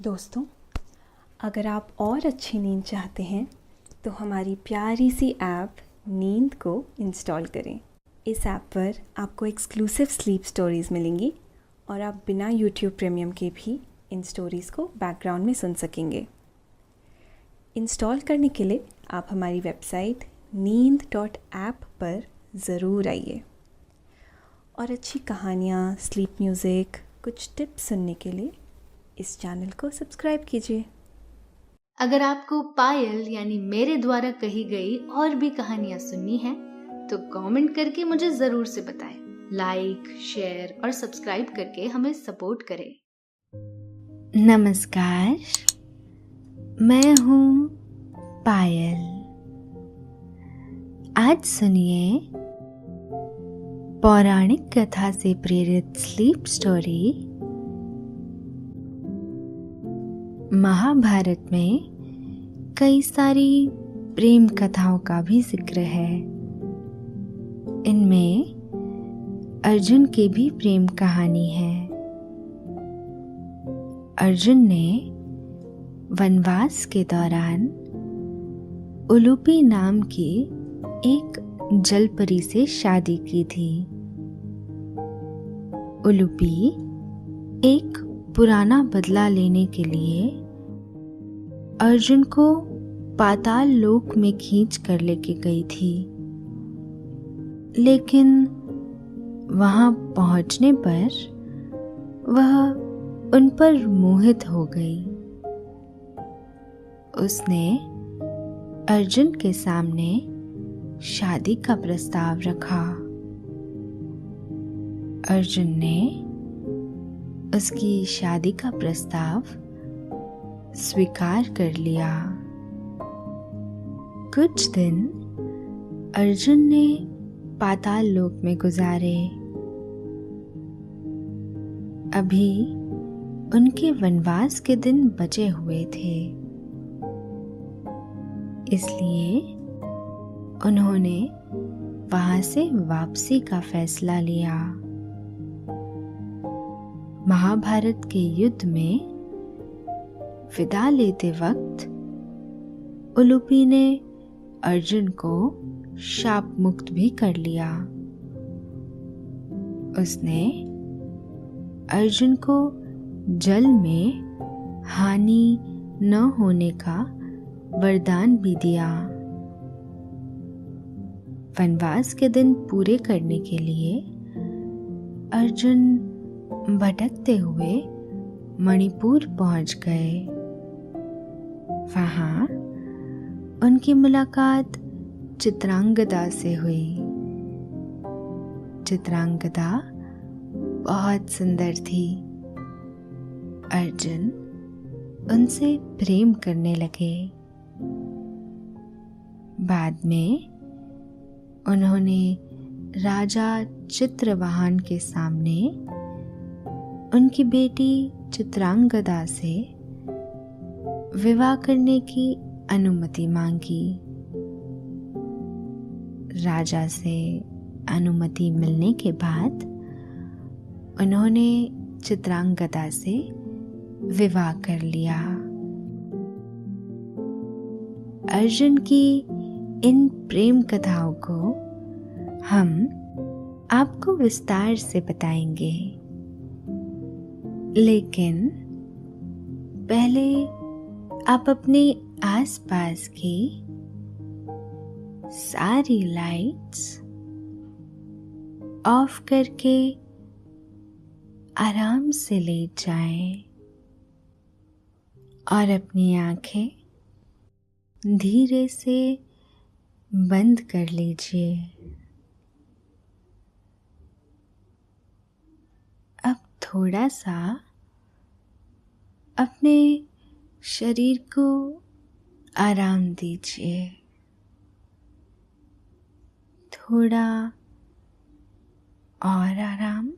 दोस्तों, अगर आप और अच्छी नींद चाहते हैं तो हमारी प्यारी सी ऐप नींद को इंस्टॉल करें। इस ऐप पर आपको एक्सक्लूसिव स्लीप स्टोरीज़ मिलेंगी और आप बिना यूट्यूब प्रीमियम के भी इन स्टोरीज़ को बैकग्राउंड में सुन सकेंगे। इंस्टॉल करने के लिए आप हमारी वेबसाइट neend.app पर ज़रूर आइए और अच्छी कहानियाँ, स्लीप म्यूज़िक, कुछ टिप्स सुनने के लिए इस चैनल को सब्सक्राइब कीजिए। अगर आपको पायल यानी मेरे द्वारा कही गई और भी कहानियां सुननी है तो कमेंट करके मुझे जरूर से बताएं। लाइक, शेयर और सब्सक्राइब करके हमें सपोर्ट करें। नमस्कार, मैं हूँ पायल। आज सुनिए पौराणिक कथा से प्रेरित स्लीप स्टोरी। महाभारत में कई सारी प्रेम कथाओं का भी जिक्र है। इनमें अर्जुन की भी प्रेम कहानी है। अर्जुन ने वनवास के दौरान उलूपी नाम की एक जलपरी से शादी की थी। उलूपी एक पुराना बदला लेने के लिए अर्जुन को पाताल लोक में खींच कर लेके गई थी, लेकिन वहां पहुंचने पर वह उन पर मोहित हो गई। उसने अर्जुन के सामने शादी का प्रस्ताव रखा। अर्जुन ने उसकी शादी का प्रस्ताव स्वीकार कर लिया। कुछ दिन अर्जुन ने पाताल लोक में गुजारे। अभी उनके वनवास के दिन बचे हुए थे, इसलिए उन्होंने वहां से वापसी का फैसला लिया। महाभारत के युद्ध में विदा लेते वक्त उलूपी ने अर्जुन को शाप मुक्त भी कर लिया। उसने अर्जुन को जल में हानि न होने का वरदान भी दिया। वनवास के दिन पूरे करने के लिए अर्जुन भटकते हुए मणिपुर पहुंच गए। वहां उनकी मुलाकात चित्रांगदा से हुई। चित्रांगदा बहुत सुंदर थी। अर्जुन उनसे प्रेम करने लगे। बाद में उन्होंने राजा चित्रवाहन के सामने उनकी बेटी चित्रांगदा से विवाह करने की अनुमति मांगी। राजा से अनुमति मिलने के बाद उन्होंने चित्रांगदा से विवाह कर लिया। अर्जुन की इन प्रेम कथाओं को हम आपको विस्तार से बताएंगे, लेकिन पहले आप अपने आसपास की सारी लाइट्स ऑफ करके आराम से लेट जाएं और अपनी आंखें धीरे से बंद कर लीजिए। अब थोड़ा सा अपने शरीर को आराम दीजिए। थोड़ा और आराम।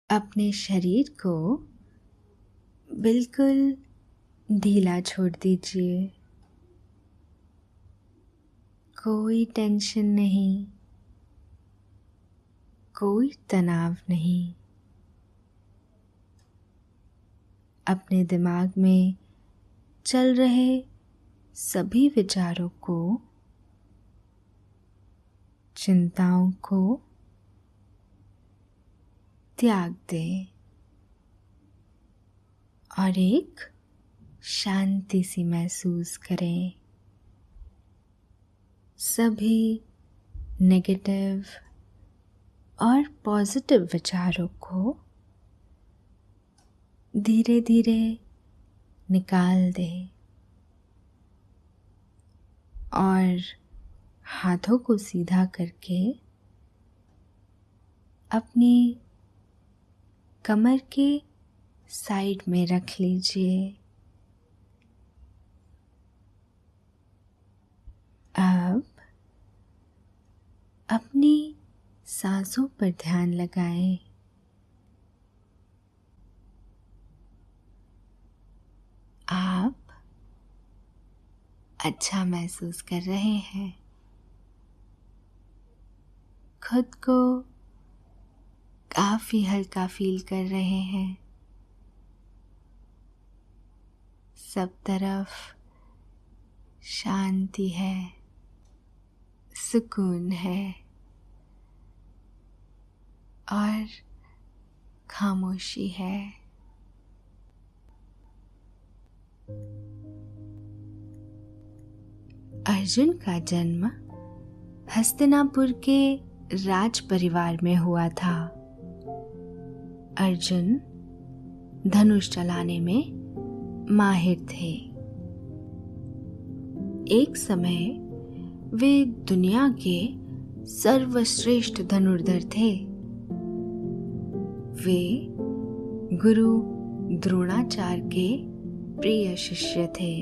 अपने शरीर को बिल्कुल ढीला छोड़ दीजिए। कोई टेंशन नहीं, कोई तनाव नहीं। अपने दिमाग में चल रहे सभी विचारों को, चिंताओं को त्याग दे और एक शांति सी महसूस करें। सभी नेगेटिव और पॉजिटिव विचारों को धीरे धीरे निकाल दें और हाथों को सीधा करके अपनी कमर के साइड में रख लीजिए। अब अपनी सांसों पर ध्यान लगाएं। आप अच्छा महसूस कर रहे हैं, खुद को काफी हल्का फील कर रहे हैं। सब तरफ शांति है, सुकून है और खामोशी है। अर्जुन का जन्म हस्तिनापुर के राज परिवार में हुआ था। अर्जुन धनुष चलाने में माहिर थे। एक समय वे दुनिया के सर्वश्रेष्ठ धनुर्धर थे। वे गुरु द्रोणाचार्य के प्रिय शिष्य थे।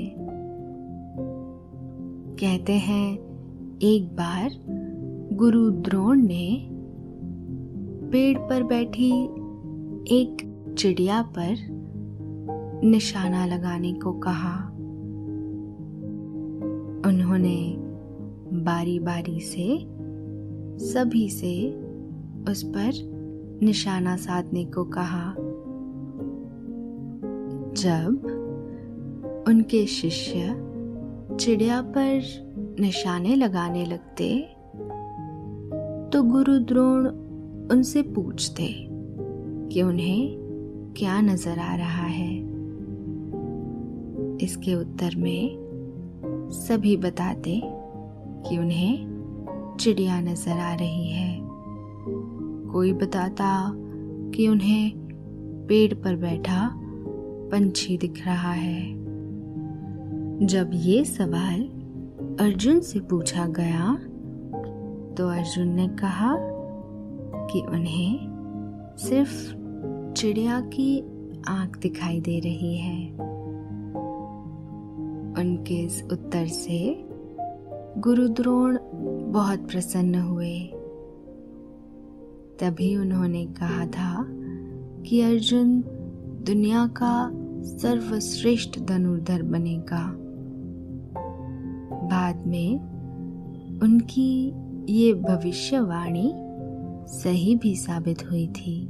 कहते हैं एक बार गुरु द्रोण ने पेड़ पर बैठी एक चिड़िया पर निशाना लगाने को कहा। उन्होंने बारी बारी से सभी से उस पर निशाना साधने को कहा। जब उनके शिष्य चिड़िया पर निशाने लगाने लगते तो गुरु द्रोण उनसे पूछते कि उन्हें क्या नजर आ रहा है। इसके उत्तर में सभी बताते कि उन्हें चिड़िया नजर आ रही है। कोई बताता कि उन्हें पेड़ पर बैठा पंछी दिख रहा है। जब ये सवाल अर्जुन से पूछा गया तो अर्जुन ने कहा कि उन्हें सिर्फ चिड़िया की आंख दिखाई दे रही है। उनके इस उत्तर से गुरु द्रोण बहुत प्रसन्न हुए। तभी उन्होंने कहा था कि अर्जुन दुनिया का सर्वश्रेष्ठ धनुर्धर बनेगा। बाद में उनकी ये भविष्यवाणी सही भी साबित हुई थी।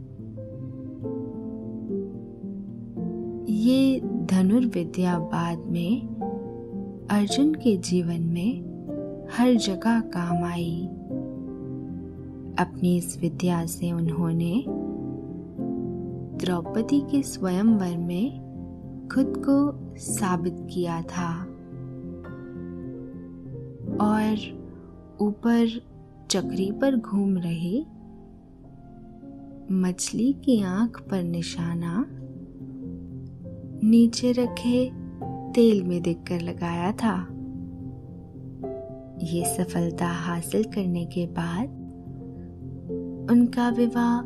ये धनुर्विद्या बाद में अर्जुन के जीवन में हर जगह काम आई। अपनी इस विद्या से उन्होंने द्रौपदी के स्वयंवर में खुद को साबित किया था और ऊपर चक्री पर घूम रही मछली की आंख पर निशाना नीचे रखे तेल में देखकर लगाया था। ये सफलता हासिल करने के बाद उनका विवाह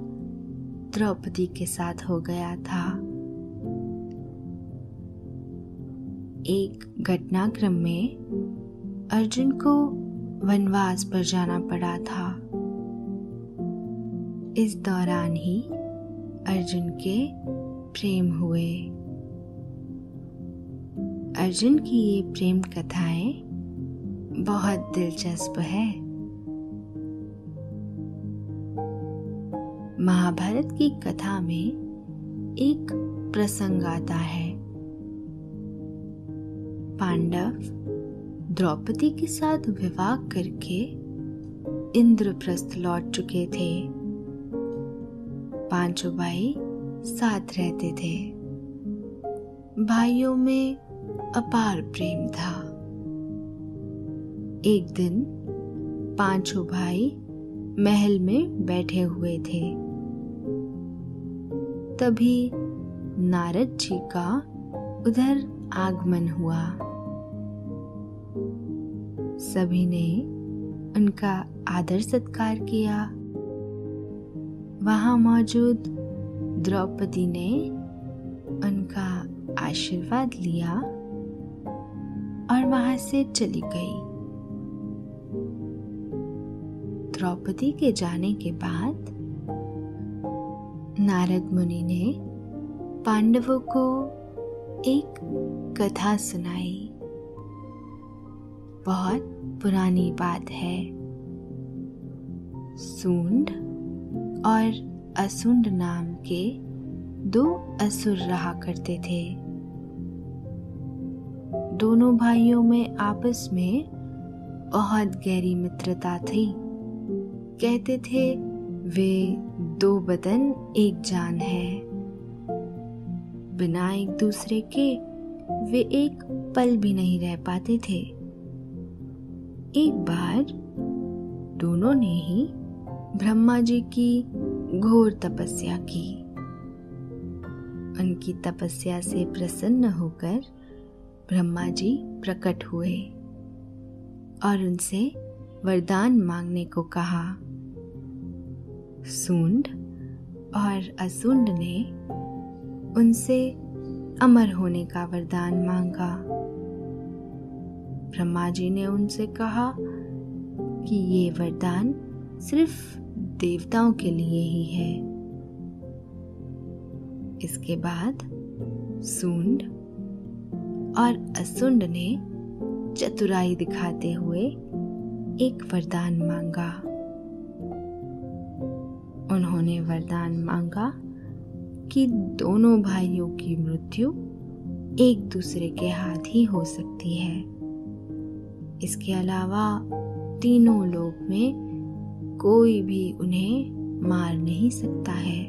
द्रौपदी के साथ हो गया था। एक घटनाक्रम में अर्जुन को वनवास पर जाना पड़ा था। इस दौरान ही अर्जुन के प्रेम हुए। अर्जुन की ये प्रेम कथाएं बहुत दिलचस्प है। महाभारत की कथा में एक प्रसंग आता है पांडव द्रौपदी के साथ विवाह करके इंद्रप्रस्थ लौट चुके थे। पांचों भाई साथ रहते थे। भाइयों में अपार प्रेम था। एक दिन पांचों भाई महल में बैठे हुए थे। तभी नारद जी का उधर आगमन हुआ। सभी ने उनका आदर सत्कार किया। वहां मौजूद द्रौपदी ने उनका आशीर्वाद लिया और वहां से चली गई। द्रौपदी के जाने के बाद नारद मुनि ने पांडवों को एक कथा सुनाई। बहुत पुरानी बात है। सूंड और असुंड नाम के दो असुर रहा करते थे। दोनों भाइयों में आपस में बहुत गहरी मित्रता थी। कहते थे वे दो बदन एक जान है। बिना एक दूसरे के वे एक पल भी नहीं रह पाते थे। एक बार दोनों ने ही ब्रह्मा जी की घोर तपस्या की। उनकी तपस्या से प्रसन्न होकर ब्रह्मा जी प्रकट हुए और उनसे वरदान मांगने को कहा। सूंड और असुंड ने उनसे अमर होने का वरदान मांगा। ब्रह्मा जी ने उनसे कहा कि ये वरदान सिर्फ देवताओं के लिए ही है। इसके बाद सूंड और असुंड ने चतुराई दिखाते हुए एक वरदान मांगा। उन्होंने वरदान मांगा कि दोनों भाइयों की मृत्यु एक दूसरे के हाथ ही हो सकती है। इसके अलावा तीनों लोक में कोई भी उन्हें मार नहीं सकता है।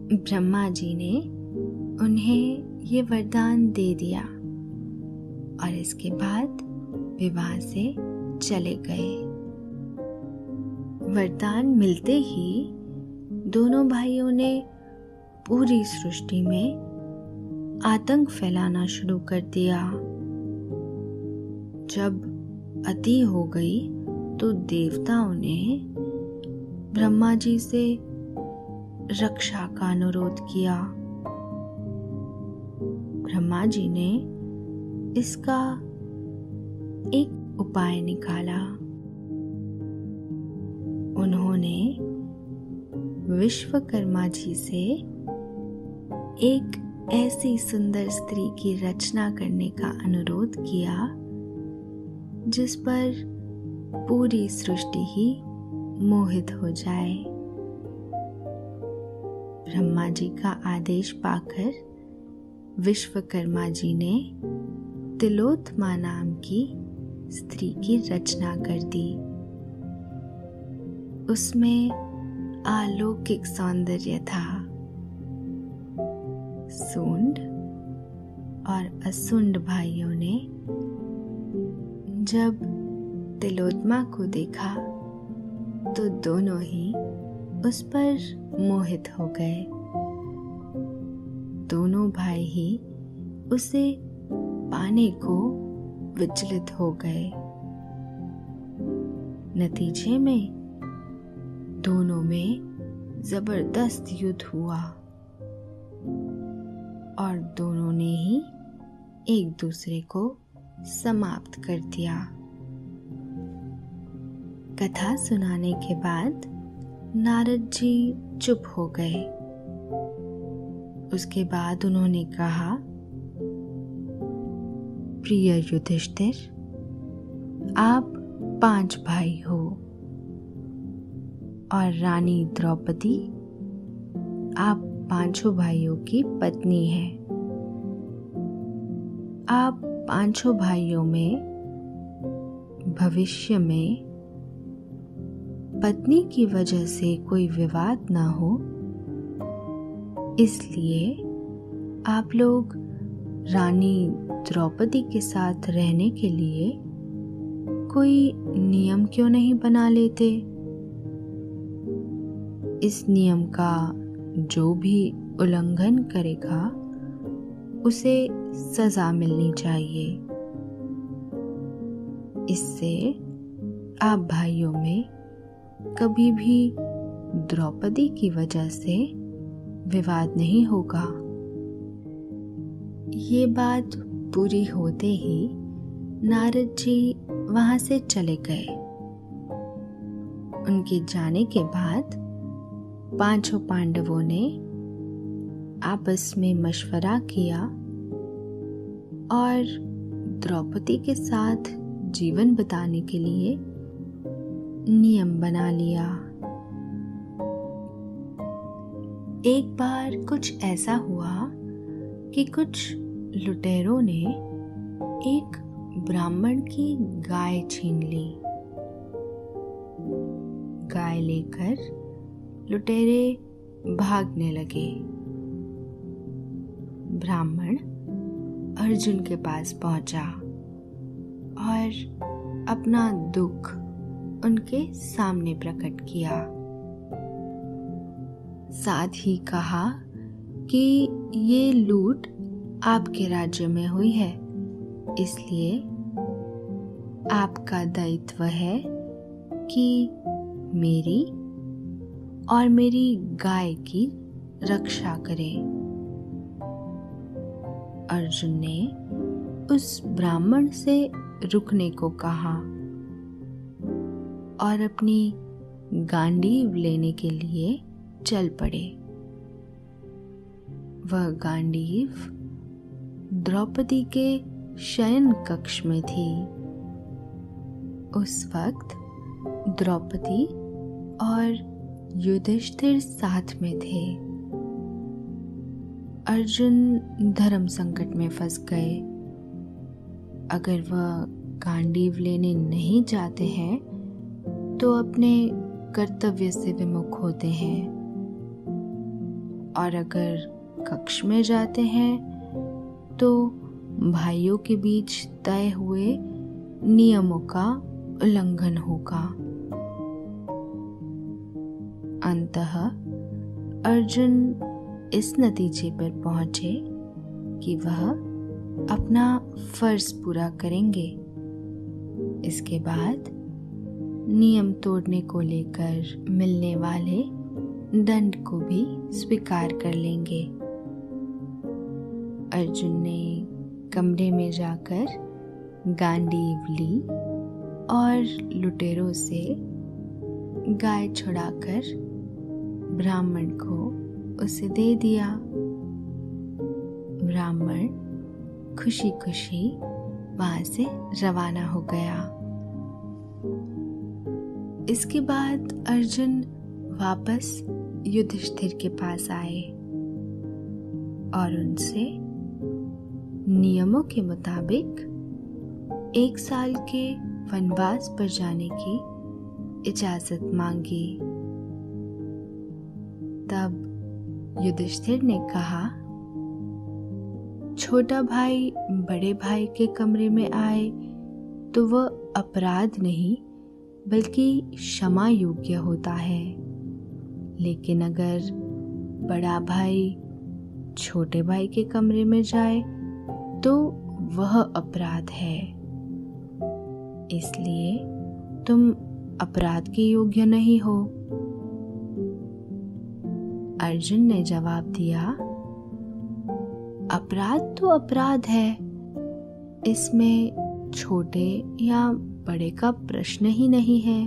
ब्रह्मा जी ने उन्हें ये वरदान दे दिया और इसके बाद विवाह से चले गए। वरदान मिलते ही दोनों भाइयों ने पूरी सृष्टि में आतंक फैलाना शुरू कर दिया। जब अति हो गई तो देवताओं ने ब्रह्मा जी से रक्षा का अनुरोध किया। ब्रह्मा जी ने इसका एक उपाय निकाला। उन्होंने विश्वकर्मा जी से एक ऐसी सुंदर स्त्री की रचना करने का अनुरोध किया जिस पर पूरी सृष्टि ही मोहित हो जाए। ब्रह्मा जी का आदेश पाकर विश्वकर्मा जी ने तिलोत्तमा नाम की स्त्री की रचना कर दी। उसमें अलौकिक सौंदर्य था। सूंड और असुंड भाइयों ने जब तिलोत्तमा को देखा तो दोनों ही उस पर मोहित हो गए। दोनों भाई ही उसे पाने को विचलित हो गए। नतीजे में दोनों में जबरदस्त युद्ध हुआ और दोनों ने ही एक दूसरे को समाप्त कर दिया। कथा सुनाने के बाद नारद जी चुप हो गए। उसके बाद उन्होंने कहा, प्रिय युधिष्ठिर, आप 5 भाई हो और रानी द्रौपदी आप 5 भाइयों की पत्नी है। आप पांचों भाइयों में भविष्य में पत्नी की वजह से कोई विवाद ना हो, इसलिए आप लोग रानी द्रौपदी के साथ रहने के लिए कोई नियम क्यों नहीं बना लेते? इस नियम का जो भी उल्लंघन करेगा उसे सजा मिलनी चाहिए। इससे आप भाइयों में कभी भी द्रौपदी की वजह से विवाद नहीं होगा। ये बात पूरी होते ही नारद जी वहां से चले गए। उनके जाने के बाद पांचों पांडवों ने आपस में मशवरा किया और द्रौपदी के साथ जीवन बिताने के लिए नियम बना लिया। एक बार कुछ ऐसा हुआ कि कुछ लुटेरों ने एक ब्राह्मण की गाय छीन ली। गाय लेकर लुटेरे भागने लगे। ब्राह्मण अर्जुन के पास पहुंचा और अपना दुख उनके सामने प्रकट किया। साथ ही कहा कि ये लूट आपके राज्य में हुई है, इसलिए आपका दायित्व है कि मेरी और मेरी गाय की रक्षा करें। अर्जुन ने उस ब्राह्मण से रुकने को कहा और अपनी गांडीव लेने के लिए चल पड़े। वह गांडीव द्रौपदी के शयन कक्ष में थी। उस वक्त द्रौपदी और युधिष्ठिर साथ में थे। अर्जुन धर्म संकट में फंस गए। अगर वह गांडीव लेने नहीं जाते हैं तो अपने कर्तव्य से विमुख होते हैं, और अगर कक्ष में जाते हैं तो भाइयों के बीच तय हुए नियमों का उल्लंघन होगा। अंततः अर्जुन इस नतीजे पर पहुंचे कि वह अपना फर्ज पूरा करेंगे। इसके बाद नियम तोड़ने को लेकर मिलने वाले दंड को भी स्वीकार कर लेंगे। अर्जुन ने कमरे में जाकर गांडीव ली और लुटेरों से गाय छुड़ाकर ब्राह्मण को उसे दे दिया। ब्राह्मण खुशी खुशी वहां से रवाना हो गया। इसके बाद अर्जुन वापस युधिष्ठिर के पास आए और उनसे नियमों के मुताबिक 1 साल के वनवास पर जाने की इजाजत मांगी। तब युधिष्ठिर ने कहा, छोटा भाई बड़े भाई के कमरे में आए तो वह अपराध नहीं बल्कि क्षमा योग्य होता है, लेकिन अगर बड़ा भाई छोटे भाई के कमरे में जाए तो वह अपराध है। इसलिए तुम अपराध के योग्य नहीं हो। अर्जुन ने जवाब दिया, अपराध तो अपराध है, इसमें छोटे या बड़े का प्रश्न ही नहीं है।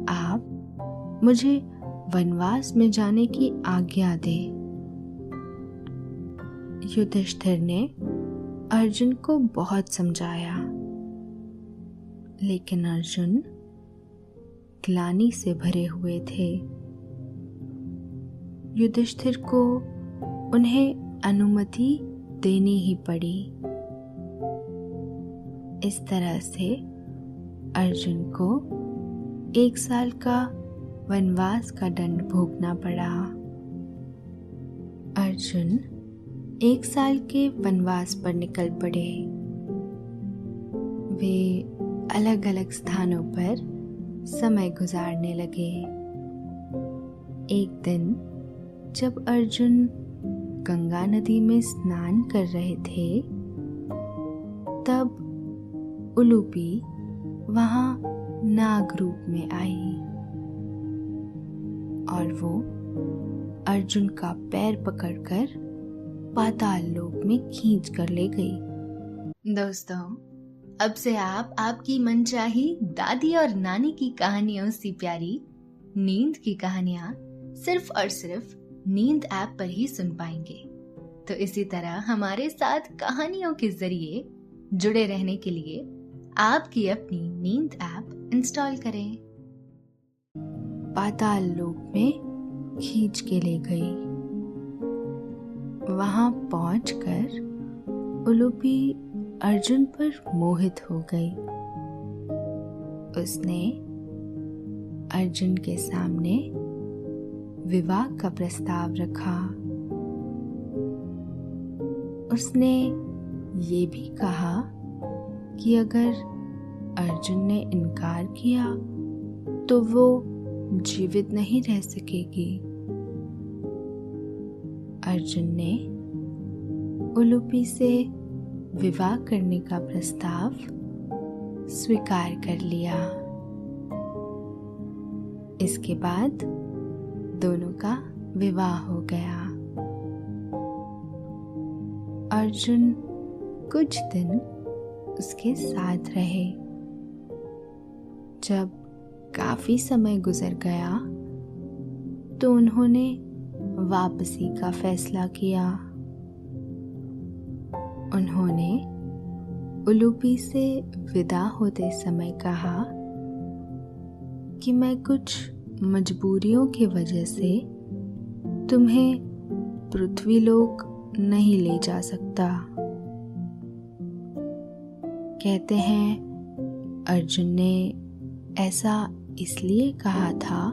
आप मुझे वनवास में जाने की आज्ञा दे। युधिष्ठिर ने अर्जुन को बहुत समझाया, लेकिन अर्जुन ग्लानि से भरे हुए थे। युधिष्ठिर को उन्हें अनुमति देनी ही पड़ी। इस तरह से अर्जुन को 1 साल का वनवास का दंड भोगना पड़ा। अर्जुन 1 साल के वनवास पर निकल पड़े। वे अलग अलग स्थानों पर समय गुजारने लगे। एक दिन जब अर्जुन गंगा नदी में स्नान कर रहे थे, तब उलूपी वहां नाग रूप में आई और वो अर्जुन का पैर पकड़कर पाताल लोक में खींच कर ले गई। दोस्तों, अब से आप आपकी मनचाही दादी और नानी की कहानियों से प्यारी नींद की कहानियां सिर्फ और सिर्फ नींद ऐप पर ही सुन पाएंगे। तो इसी तरह हमारे साथ कहानियों के जरिए जुड़े रहने के लिए आपकी अपनी नींद ऐप इंस्टॉल करें। पाताल लोक में खींच के ले गई। वहां पहुंचकर उलूपी अर्जुन पर मोहित हो गई। उसने अर्जुन के सामने विवाह का प्रस्ताव रखा। उसने ये भी कहा कि अगर अर्जुन ने इनकार किया तो वो जीवित नहीं रह सकेगी। अर्जुन ने उलूपी से विवाह करने का प्रस्ताव स्वीकार कर लिया। इसके बाद दोनों का विवाह हो गया। अर्जुन कुछ दिन उसके साथ रहे। जब काफी समय गुजर गया तो उन्होंने वापसी का फैसला किया। उन्होंने उलूपी से विदा होते समय कहा कि मैं कुछ मजबूरियों की वजह से तुम्हें पृथ्वीलोक नहीं ले जा सकता। कहते हैं अर्जुन ने ऐसा इसलिए कहा था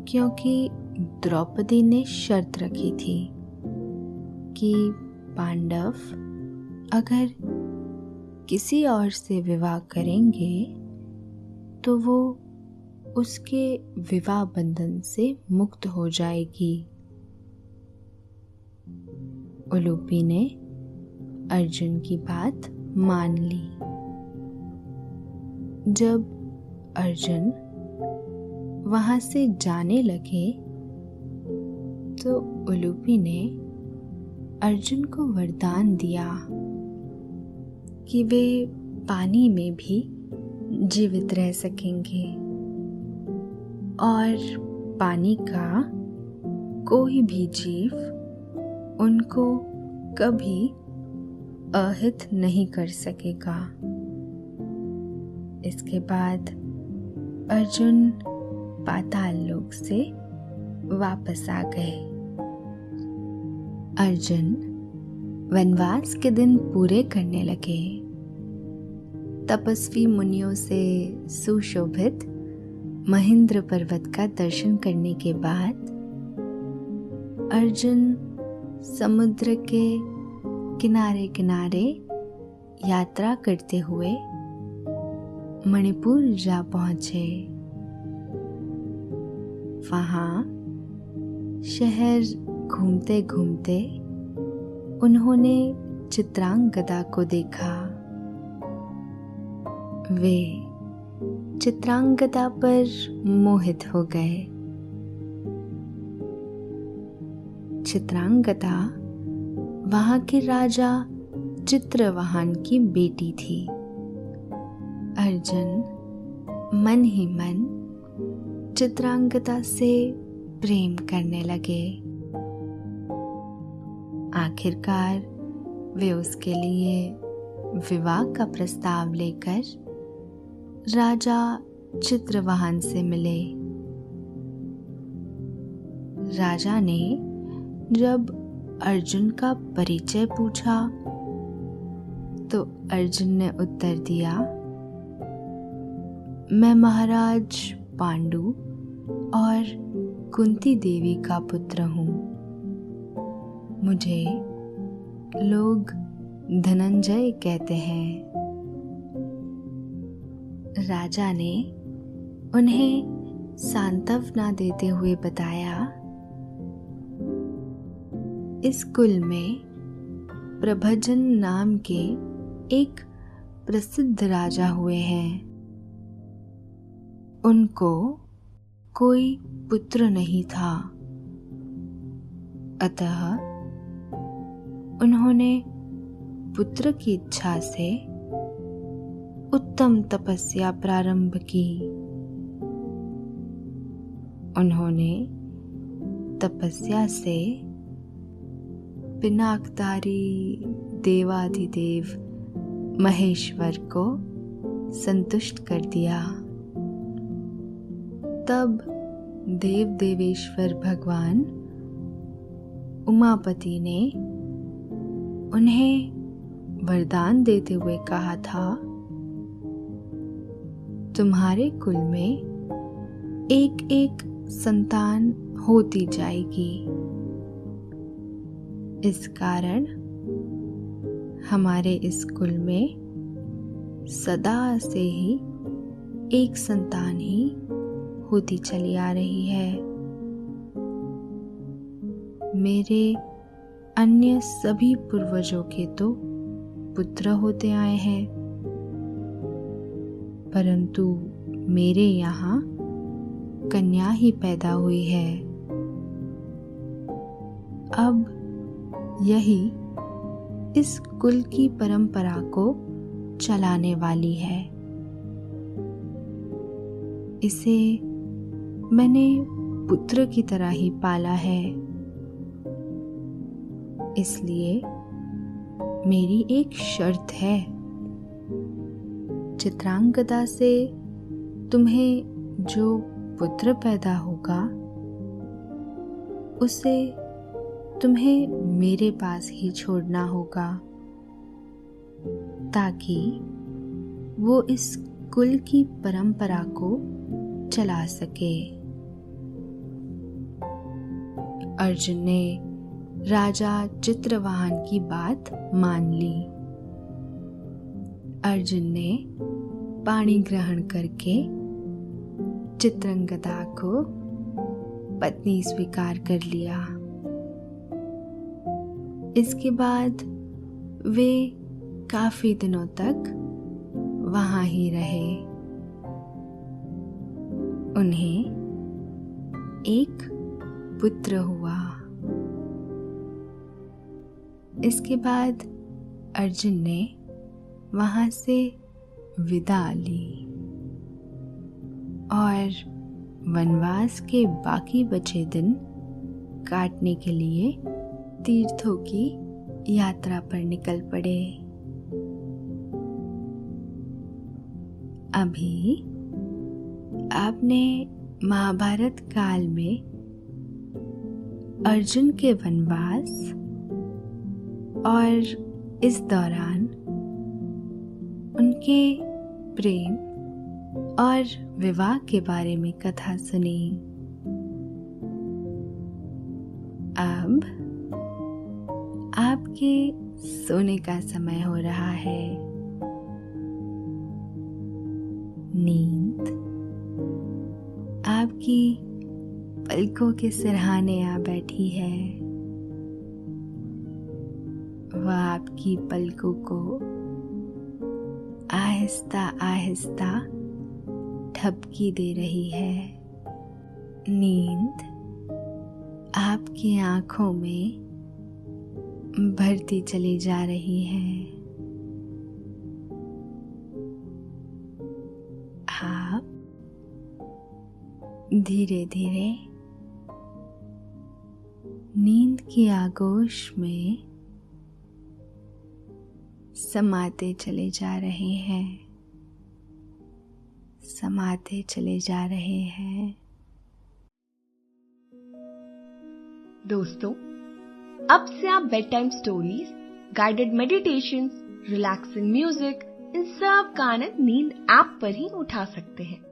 क्योंकि द्रौपदी ने शर्त रखी थी कि पांडव अगर किसी और से विवाह करेंगे तो वो उसके विवाह बंधन से मुक्त हो जाएगी। उलूपी ने अर्जुन की बात मान ली। जब अर्जुन वहां से जाने लगे तो उलूपी ने अर्जुन को वरदान दिया कि वे पानी में भी जीवित रह सकेंगे और पानी का कोई भी जीव उनको कभी अहित नहीं कर सकेगा। इसके बाद अर्जुन पाताल लोक से वापस आ गए। अर्जुन वनवास के दिन पूरे करने लगे। तपस्वी मुनियों से सुशोभित महेंद्र पर्वत का दर्शन करने के बाद अर्जुन समुद्र के किनारे किनारे यात्रा करते हुए मणिपुर जा पहुंचे। वहां शहर घूमते घूमते उन्होंने चित्रांगदा को देखा। वे चित्रांगदा पर मोहित हो गए। चित्रांगदा वहां के राजा चित्रवाहन की बेटी थी। अर्जुन मन ही मन चित्रांगदा से प्रेम करने लगे। आखिरकार वे उसके लिए विवाह का प्रस्ताव लेकर राजा चित्रवाहन से मिले। राजा ने जब अर्जुन का परिचय पूछा तो अर्जुन ने उत्तर दिया, मैं महाराज पांडु और कुंती देवी का पुत्र हूँ। मुझे लोग धनंजय कहते हैं। राजा ने उन्हें सांत्वना देते हुए बताया, इस कुल में प्रभंजन नाम के एक प्रसिद्ध राजा हुए हैं। उनको कोई पुत्र नहीं था, अतः उन्होंने पुत्र की इच्छा से उत्तम तपस्या प्रारंभ की। उन्होंने तपस्या से पिनाकधारी देवाधिदेव महेश्वर को संतुष्ट कर दिया। तब देव देवेश्वर भगवान उमापति ने उन्हें वरदान देते हुए कहा था, तुम्हारे कुल में एक एक संतान होती जाएगी। इस कारण हमारे इस कुल में सदा से ही एक संतान ही होती चली आ रही है। मेरे अन्य सभी पूर्वजों के तो पुत्र होते आए हैं, परंतु मेरे यहाँ कन्या ही पैदा हुई है। अब यही इस कुल की परंपरा को चलाने वाली है। इसे मैंने पुत्र की तरह ही पाला है। इसलिए मेरी एक शर्त है, चित्रांगदा से तुम्हें जो पुत्र पैदा होगा उसे तुम्हें मेरे पास ही छोड़ना होगा, ताकि वो इस कुल की परंपरा को चला सके। अर्जुन ने राजा चित्रवाहन की बात मान ली। अर्जुन ने पाणी ग्रहण करके चित्रांगदा को पत्नी स्वीकार कर लिया। इसके बाद वे काफी दिनों तक वहां ही रहे। उन्हें एक पुत्र हुआ। इसके बाद अर्जुन ने वहां से विदा ली और वनवास के बाकी बचे दिन काटने के लिए तीर्थों की यात्रा पर निकल पड़े। अभी आपने महाभारत काल में अर्जुन के वनवास और इस दौरान उनके प्रेम और विवाह के बारे में कथा सुनी। अब आपके सोने का समय हो रहा है। नींद आपकी पलकों के सिरहाने आ बैठी है। वह आपकी पलकों को आहिस्ता आहिस्ता ठपकी दे रही है। नींद आपकी आंखों में भरती चली जा रही है। आप धीरे धीरे नींद की आगोश में समाते चले जा रहे हैं, समाते चले जा रहे हैं। दोस्तों, अब से आप bed time stories, guided meditations relaxing music, इन सब का आनंद नींद ऐप पर ही उठा सकते हैं।